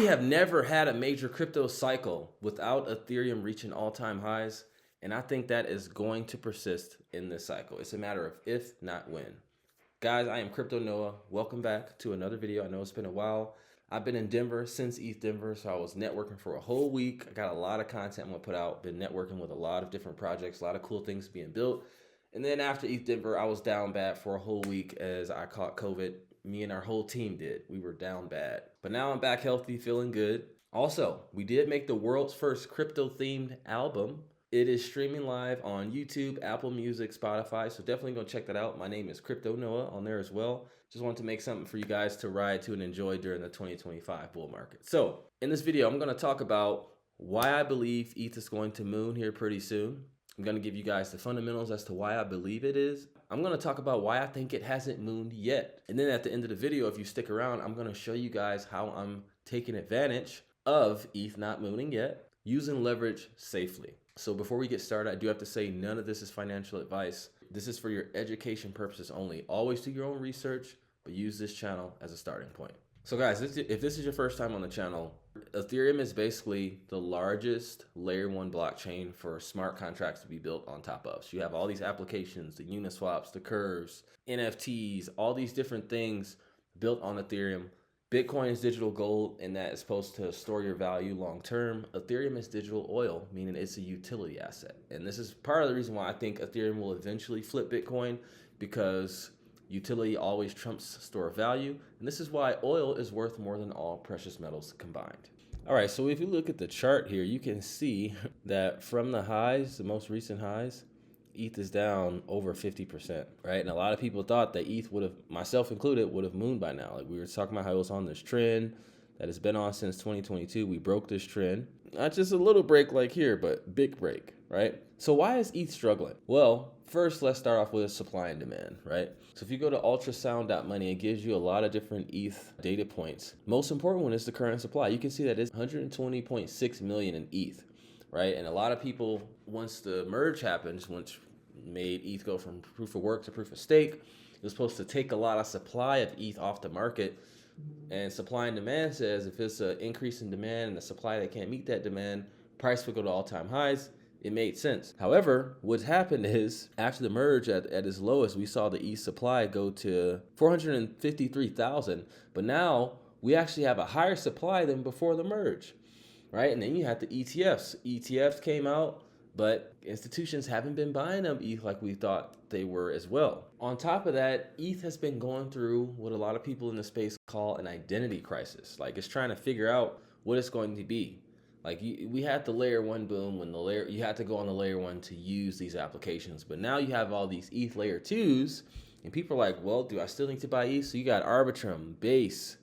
We have never had a major crypto cycle without Ethereum reaching all-time highs, and I think that is going to persist in this cycle. It's a matter of if, not when. Guys, I am Crypto Noah. Welcome back to another video. I know it's been a while. I've been in Denver since ETH Denver, so I was networking for a whole week. I got a lot of content I'm gonna put out. Been networking with a lot of different projects, a lot of cool things being built. And then after ETH Denver, I was down bad for a whole week as I caught COVID. Me and our whole team did. We were down bad. But now I'm back healthy, feeling good. Also, we did make the world's first crypto-themed album. It is streaming live on YouTube, Apple Music, Spotify, so definitely go check that out. My name is Crypto Noah on there as well. Just wanted to make something for you guys to ride to and enjoy during the 2025 bull market. So in this video, I'm going to talk about why I believe ETH is going to moon here pretty soon. I'm going to give you guys the fundamentals as to why I believe it is. I'm going to talk about why I think it hasn't mooned yet. And then at the end of the video, if you stick around, I'm going to show you guys how I'm taking advantage of ETH not mooning yet, using leverage safely. So before we get started, I do have to say none of this is financial advice. This is for your education purposes only. Always do your own research, but use this channel as a starting point. So guys, if this is your first time on the channel, Ethereum is basically the largest layer 1 blockchain for smart contracts to be built on top of. So you have all these applications, the uniswaps, the curves, NFTs, all these different things built on Ethereum. Bitcoin is digital gold, and that is supposed to store your value long term. Ethereum is digital oil, meaning it's a utility asset. And this is part of the reason why I think Ethereum will eventually flip Bitcoin, because utility always trumps store of value. And this is why oil is worth more than all precious metals combined. All right, so if you look at the chart here, you can see that from the highs, the most recent highs, ETH is down over 50%, right? And a lot of people thought that ETH would have, myself included, would have mooned by now. Like we were talking about how it was on this trend that has been on since 2022. We broke this trend. Not just a little break like here, but big break, right? So why is ETH struggling? Well, first, let's start off with supply and demand, right? So if you go to ultrasound.money, it gives you a lot of different ETH data points. Most important one is the current supply. You can see that it's 120.6 million in ETH. Right, and a lot of people, once the merge happens, once made ETH go from proof of work to proof of stake, it was supposed to take a lot of supply of ETH off the market. And supply and demand says if it's an increase in demand and the supply that can't meet that demand, price would go to all-time highs. It made sense. However, what's happened is after the merge at its lowest, we saw the ETH supply go to 453,000, but now we actually have a higher supply than before the merge. Right, and then you had the ETFs. ETFs came out, but institutions haven't been buying them ETH like we thought they were as well. On top of that, ETH has been going through what a lot of people in the space call an identity crisis. Like it's trying to figure out what it's going to be. Like we had the layer 1 boom when you had to go on the layer 1 to use these applications, but now you have all these ETH layer 2s, and people are like, well, do I still need to buy ETH? So you got Arbitrum, Base.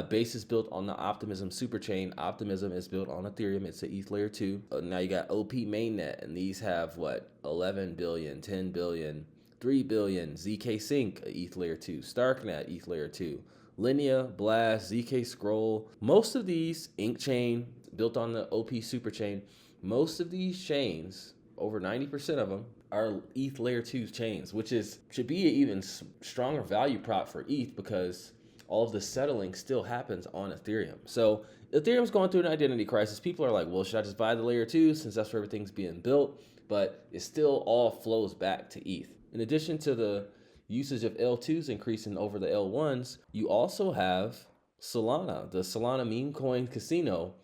Base is built on the Optimism superchain. Optimism is built on Ethereum. It's an ETH layer 2. Now you got OP mainnet, and these have what? 11 billion, 10 billion, 3 billion. ZK Sync, ETH layer 2. Starknet, ETH layer 2. Linea, Blast, ZK Scroll. Most of these, Ink Chain, built on the OP superchain. Most of these chains, over 90% of them, are ETH layer 2 chains, which should be an even stronger value prop for ETH because all of the settling still happens on Ethereum. So Ethereum's going through an identity crisis. People are like, well, should I just buy the layer 2 since that's where everything's being built? But it still all flows back to ETH. In addition to the usage of L2s increasing over the L1s, you also have Solana, the Solana meme coin casino,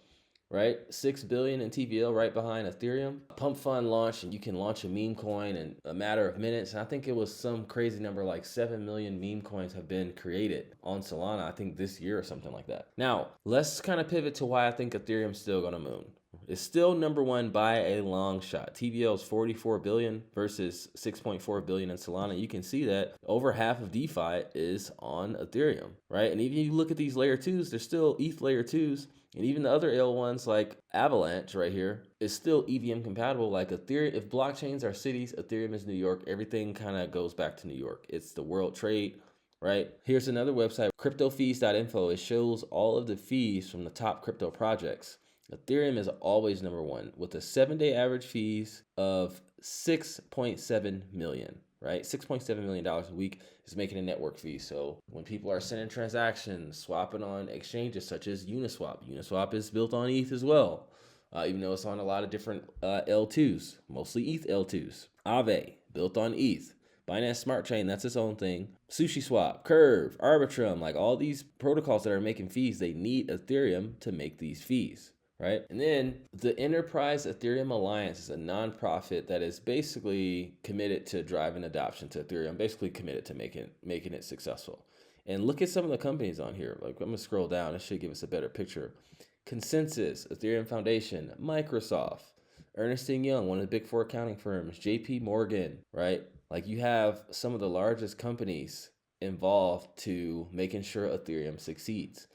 right? 6 billion in TVL right behind Ethereum. Pump fund launched, and you can launch a meme coin in a matter of minutes. And I think it was some crazy number, like 7 million meme coins have been created on Solana, I think this year or something like that. Now, let's kind of pivot to why I think Ethereum's still gonna moon. It's still number 1 by a long shot. TVL is 44 billion versus 6.4 billion in Solana. You can see that over half of DeFi is on Ethereum, right? And even if you look at these layer 2s, they're still ETH layer 2s. And even the other L1s like Avalanche right here is still EVM compatible. Like Ethereum, if blockchains are cities, Ethereum is New York. Everything kind of goes back to New York. It's the world trade, right? Here's another website, cryptofees.info. It shows all of the fees from the top crypto projects. Ethereum is always number 1 with a 7-day average fees of 6.7 million. right? $6.7 million a week is making a network fee. So when people are sending transactions, swapping on exchanges such as Uniswap is built on ETH as well, even though it's on a lot of different L2s, mostly ETH L2s. Aave, built on ETH. Binance Smart Chain, that's its own thing. SushiSwap, Curve, Arbitrum, like all these protocols that are making fees, they need Ethereum to make these fees, right? And then the Enterprise Ethereum Alliance is a nonprofit that is basically committed to driving adoption to Ethereum, basically committed to making it successful. And look at some of the companies on here. Like, I'm gonna scroll down, it should give us a better picture. Consensus, Ethereum Foundation, Microsoft, Ernst & Young, one of the big four accounting firms, JP Morgan, right? Like, you have some of the largest companies involved to making sure Ethereum succeeds.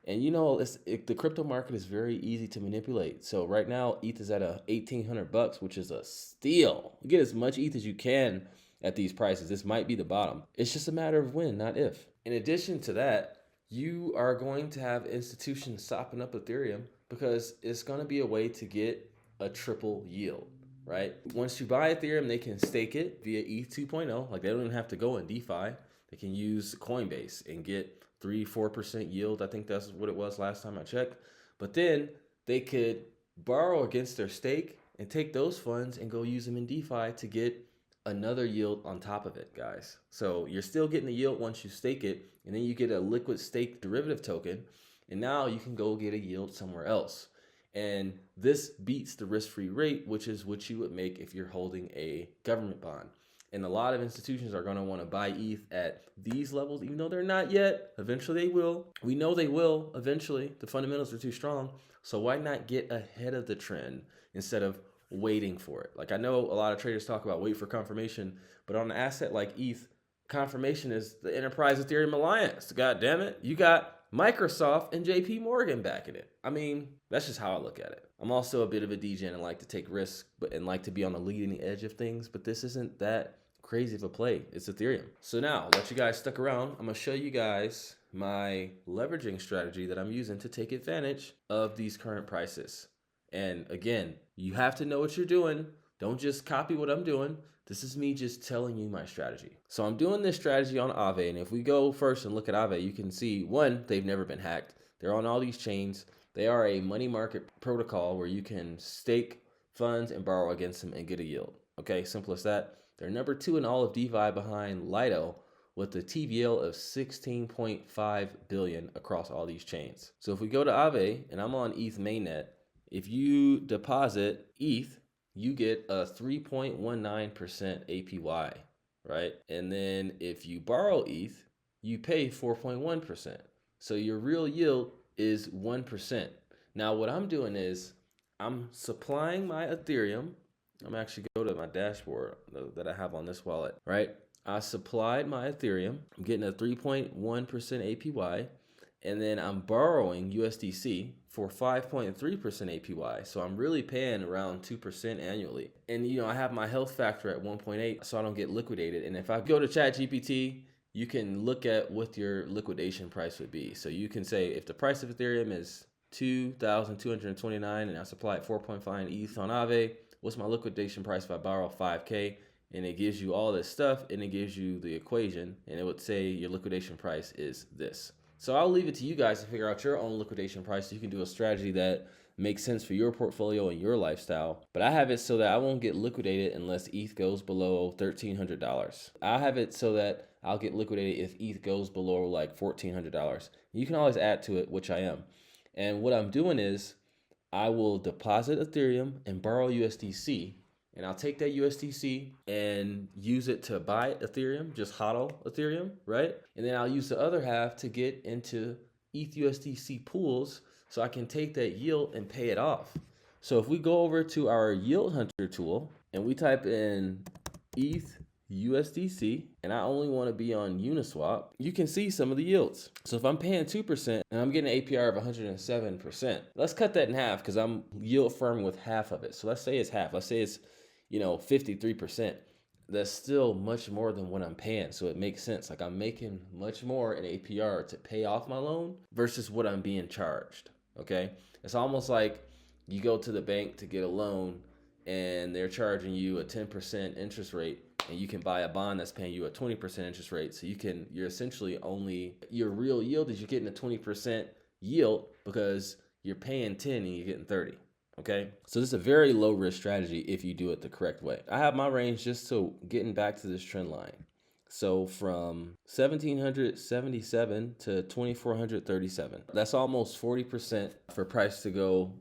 And you know, the crypto market is very easy to manipulate. So right now, ETH is at $1,800, which is a steal. You get as much ETH as you can at these prices. This might be the bottom. It's just a matter of when, not if. In addition to that, you are going to have institutions sopping up Ethereum because it's going to be a way to get a triple yield, right? Once you buy Ethereum, they can stake it via ETH 2.0. Like, they don't even have to go in DeFi. They can use Coinbase and get 3-4% yield. I think that's what it was last time I checked. But then they could borrow against their stake and take those funds and go use them in DeFi to get another yield on top of it, guys. So you're still getting the yield once you stake it, and then you get a liquid stake derivative token, and now you can go get a yield somewhere else. And this beats the risk-free rate, which is what you would make if you're holding a government bond. And a lot of institutions are going to want to buy ETH at these levels, even though they're not yet. Eventually they will. We know they will eventually. The fundamentals are too strong. So why not get ahead of the trend instead of waiting for it? Like, I know a lot of traders talk about wait for confirmation, but on an asset like ETH, confirmation is the Enterprise Ethereum Alliance. God damn it. You got Microsoft and JP Morgan backing it. I mean, that's just how I look at it. I'm also a bit of a degen and like to take risks and like to be on the leading edge of things, but this isn't that crazy of a play. It's Ethereum. So now, let you guys stuck around. I'm gonna show you guys my leveraging strategy that I'm using to take advantage of these current prices. And again, you have to know what you're doing. Don't just copy what I'm doing. This is me just telling you my strategy. So I'm doing this strategy on Aave, and if we go first and look at Aave, you can see, one, they've never been hacked. They're on all these chains. They are a money market protocol where you can stake funds and borrow against them and get a yield. Okay, simple as that. They're number 2 in all of DeFi behind Lido with a TVL of 16.5 billion across all these chains. So if we go to Aave, and I'm on ETH mainnet, if you deposit ETH, you get a 3.19% APY, right? And then if you borrow ETH, you pay 4.1%. So your real yield is 1%. Now what I'm doing is I'm supplying my Ethereum. I'm actually go to my dashboard that I have on this wallet, right? I supplied my Ethereum. I'm getting a 3.1% APY, and then I'm borrowing USDC for 5.3% APY. So I'm really paying around 2% annually. And you know, I have my health factor at 1.8, so I don't get liquidated. And if I go to ChatGPT, you can look at what your liquidation price would be. So you can say if the price of Ethereum is 2,229 and I supply at 4.5 ETH on Aave, what's my liquidation price if I borrow 5K? And it gives you all this stuff, and it gives you the equation, and it would say your liquidation price is this. So I'll leave it to you guys to figure out your own liquidation price so you can do a strategy that makes sense for your portfolio and your lifestyle. But I have it so that I won't get liquidated unless ETH goes below $1,300. I have it so that I'll get liquidated if ETH goes below like $1,400. You can always add to it, which I am. And what I'm doing is I will deposit Ethereum and borrow USDC, and I'll take that USDC and use it to buy Ethereum, just hodl Ethereum, right? And then I'll use the other half to get into ETH USDC pools so I can take that yield and pay it off. So if we go over to our Yield Hunter tool and we type in ETH USDC, and I only want to be on Uniswap, you can see some of the yields. So if I'm paying 2% and I'm getting an APR of 107%, let's cut that in half because I'm yield firming with half of it. So let's say it's half. Let's say it's 53%. That's still much more than what I'm paying. So it makes sense. Like, I'm making much more in APR to pay off my loan versus what I'm being charged. Okay. It's almost like you go to the bank to get a loan and they're charging you a 10% interest rate, and you can buy a bond that's paying you a 20% interest rate. So you're essentially only, your real yield is you're getting a 20% yield because you're paying 10 and you're getting 30. Okay, so this is a very low risk strategy if you do it the correct way. I have my range just so getting back to this trend line. So from 1777 to 2437, that's almost 40% for price to go,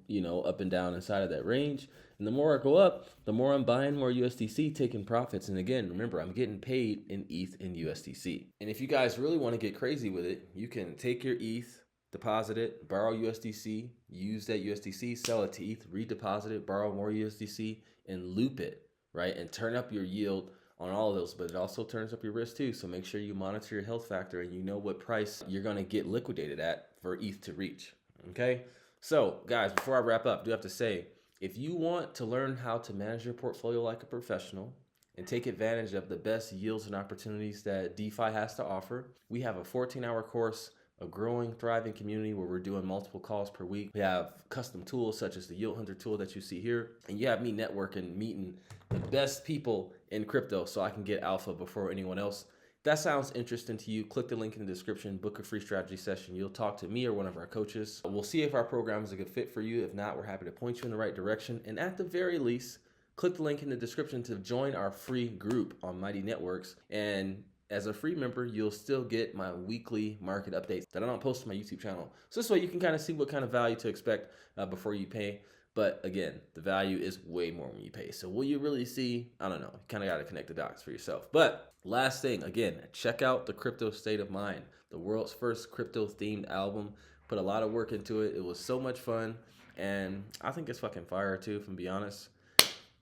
up and down inside of that range. And the more I go up, the more I'm buying more USDC, taking profits. And again, remember, I'm getting paid in ETH and USDC. And if you guys really want to get crazy with it, you can take your ETH, deposit it, borrow USDC, use that USDC, sell it to ETH, redeposit it, borrow more USDC, and loop it, right? And turn up your yield on all of those, but it also turns up your risk too. So make sure you monitor your health factor and you know what price you're going to get liquidated at for ETH to reach. Okay. So guys, before I wrap up, I do have to say, if you want to learn how to manage your portfolio like a professional and take advantage of the best yields and opportunities that DeFi has to offer, we have a 14-hour course, a growing, thriving community where we're doing multiple calls per week. We have custom tools such as the Yield Hunter tool that you see here. And you have me networking, meeting the best people in crypto so I can get alpha before anyone else. If that sounds interesting to you, click the link in the description, book a free strategy session. You'll talk to me or one of our coaches. We'll see if our program is a good fit for you. If not, we're happy to point you in the right direction. And at the very least, click the link in the description to join our free group on Mighty Networks. And as a free member, you'll still get my weekly market updates that I don't post on my YouTube channel. So this way you can kind of see what kind of value to expect before you pay. But again, the value is way more when you pay. So will you really see? I don't know. You kind of got to connect the dots for yourself. But last thing, again, check out the Crypto State of Mind, the world's first crypto themed album. Put a lot of work into it. It was so much fun. And I think it's fucking fire too, if I'm being honest.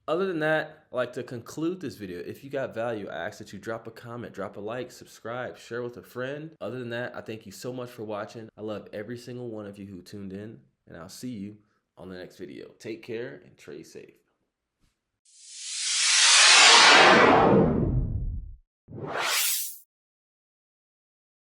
Other than that, I'd like to conclude this video. If you got value, I ask that you drop a comment, drop a like, subscribe, share with a friend. Other than that, I thank you so much for watching. I love every single one of you who tuned in, and I'll see you on the next video. Take care and trade safe.